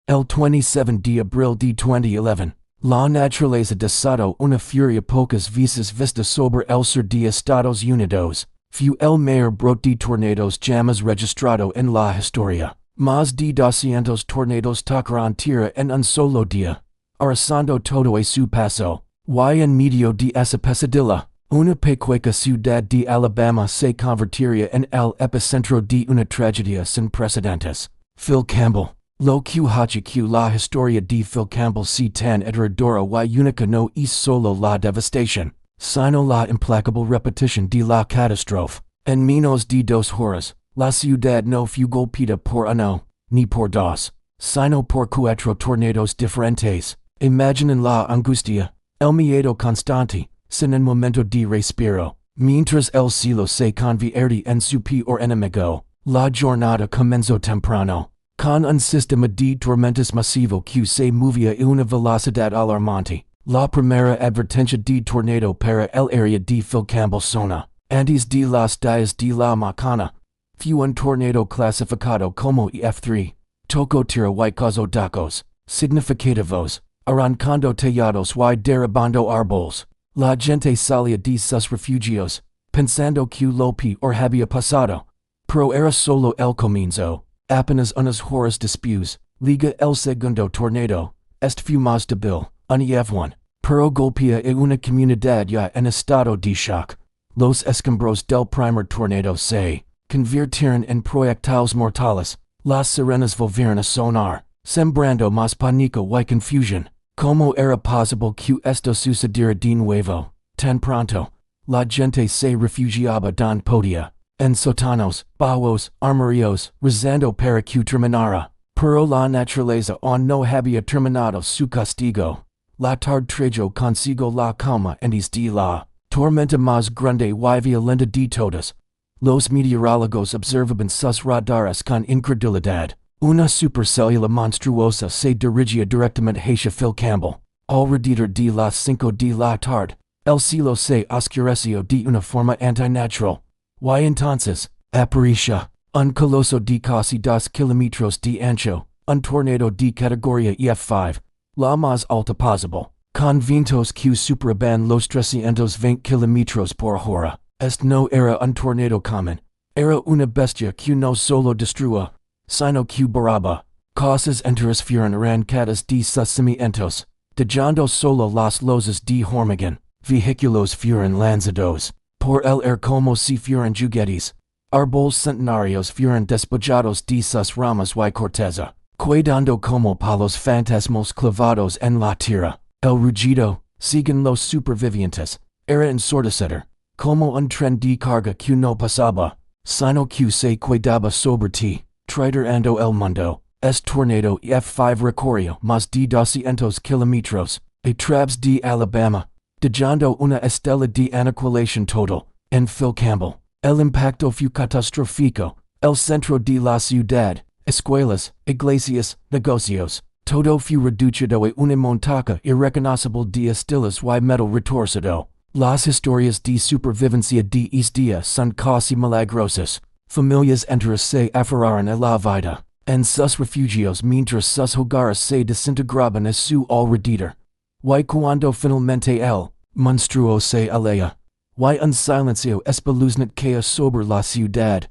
El 27 de abril de 2011. La naturaleza desató una furia pocas veces vista sobre el sur de Estados Unidos. Fue el mayor brote de tornados jamás registrado en la historia. Más de 200 tornados tocaron tierra en un solo día, arrasando todo a su paso. Y en medio de esa pesadilla, una pequeña ciudad de Alabama se convertiría en el epicentro de una tragedia sin precedentes. Phil Campbell. Lo que la historia de Phil Campbell si tan aterradora y única no es solo la devastación, sino la implacable repetición de la catástrofe. En menos de 2 horas, la ciudad no fue golpeada por uno, ni por dos, sino por 4 tornados diferentes. Imaginen la angustia, el miedo constante, sin un momento de respiro, mientras el cielo se convierte en su peor enemigo. La jornada comenzó temprano, con un sistema de tormentas masivo que se movía a una velocidad alarmante. La primera advertencia de tornado para el área de Phil Campbell zona, antes de las 10 de la mañana, fue un tornado clasificado como EF3. Tocó tierra y causó daños significativos, arrancando tejados y derribando árboles. La gente salía de sus refugios, pensando que lo peor había pasado. Pero era solo el comienzo. Apenas unas horas después, liga el segundo tornado. Este fue más débil, un EF1, pero golpea a una comunidad ya en estado de shock. Los escombros del primer tornado se convirtieron en proyectiles mortales. Las sirenas volvieron a sonar, sembrando más pánico y confusión. ¿Cómo era posible que esto sucediera de nuevo? Tan pronto, la gente se refugiaba donde podía, en sótanos, bajos, armarios, rezando para que terminara. Pero la naturaleza aún no había terminado su castigo. La tarde trajo consigo la calma antes de la tormenta más grande y violenta de todas. Los meteorólogos observaban sus radares con incredulidad. Una supercélula monstruosa se dirigía directamente hacia Phil Campbell. Alrededor de las 5 de la tarde, el cielo se oscureció de una forma antinatural. Y entonces, apareció un coloso de casi 2 kilómetros de ancho, un tornado de categoría EF5, la más alta posible, con vientos que superaban los 320 kilómetros por hora. Este no era un tornado común, era una bestia que no solo destruía, sino que borraba. Cosas enteras fueron arrancadas de sus cimientos, dejando solo las losas de hormigón. Vehículos fueron lanzados por el aire como si fueran juguetes. Árboles centenarios fueron despojados de sus ramas y corteza, quedando como palos fantasmos clavados en la tierra. El rugido, según los supervivientes, era ensordecedor, como un tren de carga que no pasaba, sino que se quedaba sobre ti, traitorando el mundo. Este tornado EF5 recorrió más de 200 kilómetros a través de Alabama, dejando una estela de aniquilación total. En Phil Campbell, el impacto fue catastrófico. El centro de la ciudad, escuelas, iglesias, negocios, todo fue reducido a una montaña irreconocible de estilos y metal retorcido. Las historias de supervivencia de este son casi milagrosas. Familias enteras se aferraron a la vida en sus refugios mientras sus hogares se desintegraban a su alrededor. Y cuando finalmente el monstruo se alea, y un silencio espeluznante caía sobre la ciudad,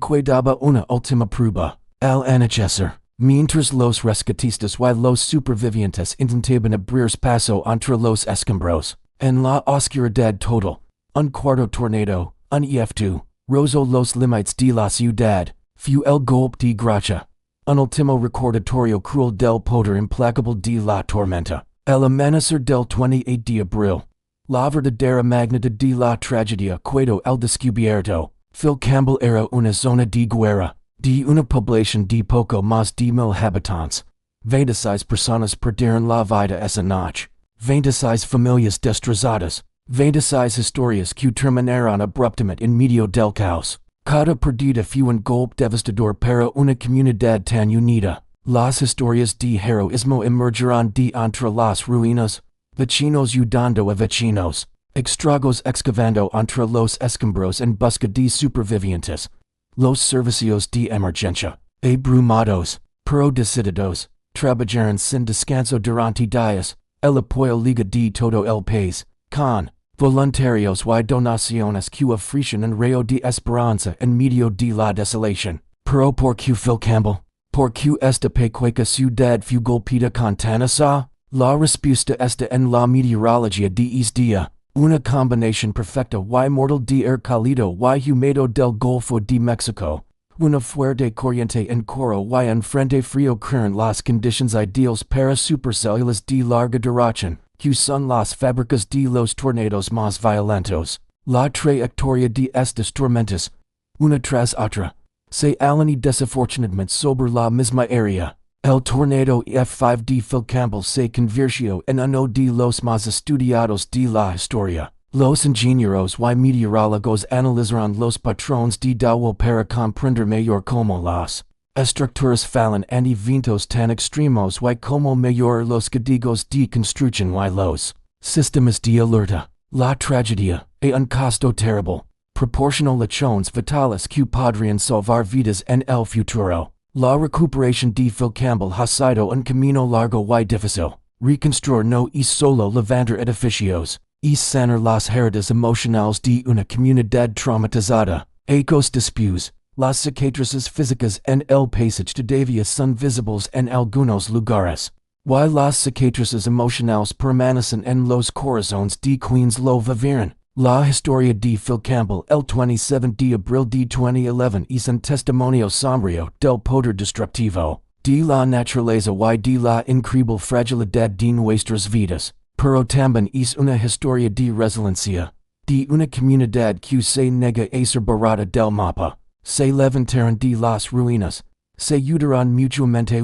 quedaba una última prueba. Al anochecer, mientras los rescatistas y los supervivientes intentaban abrir paso entre los escombros, en la oscuridad total, un cuarto tornado, un EF2, rozó los límites de la ciudad. Fue el golpe de gracia, un último recordatorio cruel del poder implacable de la tormenta. El amanecer del 28 de abril, la verdadera magnitud de la tragedia quedó al descubierto. Phil Campbell era una zona de guerra, de una población de poco más de 1000 habitantes. 26 personas perdieron la vida esa noche. 26 familias destrozadas. 26 historias que terminaron abruptamente en medio del caos. Cada perdida fue un golpe devastador para una comunidad tan unida. Las historias de heroísmo emergerán de entre las ruinas, vecinos ayudando a vecinos, estragos excavando entre los escombros en busca de supervivientes, los servicios de emergencia, abrumados, pero decididos, trabajaron sin descanso durante días, el apoyo liga de todo el país, con voluntarios y donaciones que ofrecen un rayo de esperanza en medio de la desolación. Pero por qué Phil Campbell? ¿Por qué esta pequeña ciudad fue golpeada con tanta? La respuesta está en la meteorología de este, una combinación perfecta y mortal de air cálido y húmedo del Golfo de México. Una fuerte corriente en coro y un frente frío crean las condiciones ideales para supercélulas de larga duración, que son las fábricas de los tornados más violentos. La trayectoria de estas tormentas, una tras otra, se alinea desafortunadamente sobre la misma área. El tornado F5 de Phil Campbell se convirtió en uno de los más estudiados de la historia. Los ingenieros y meteorólogos analizaron los patrones de daño para comprender mejor cómo las estructuras fallan en eventos tan extremos y cómo mejorar los códigos de construcción y los sistemas de alerta. La tragedia, a un costo terrible, proporcionó lesiones fatales que podrían salvar vidas en el futuro. La recuperación de Phil Campbell ha sido un camino largo y difícil. Reconstruir no es solo levantar edificios, es sanar las heridas emocionales de una comunidad traumatizada. Ecos después, las cicatrices físicas en el paisaje todavía son visibles en algunos lugares. Y las cicatrices emocionales permanecen en los corazones de quienes lo vivieron. La historia de Phil Campbell el 27 de abril de 2011 es un testimonio sombrío del poder destructivo de la naturaleza y de la increíble fragilidad de nuestras vidas, pero también es una historia de resiliencia, de una comunidad que se nega a ser borrada del mapa, se levantaron de las ruinas, se ayudaron mutuamente y,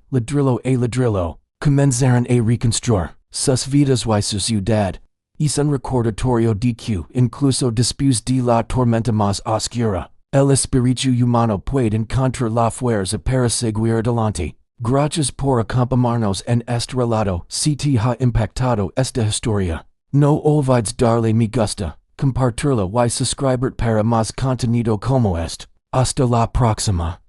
ladrillo a ladrillo, comenzaron a reconstruir sus vidas y su ciudad. Es un recordatorio de que, incluso después de la tormenta más oscura, el espíritu humano puede encontrar la fuerza para seguir adelante. Gracias por acompañarnos en este relato. Si te ha impactado esta historia, no olvides darle me gusta, compartirlo y suscribir para más contenido como este. Hasta la próxima.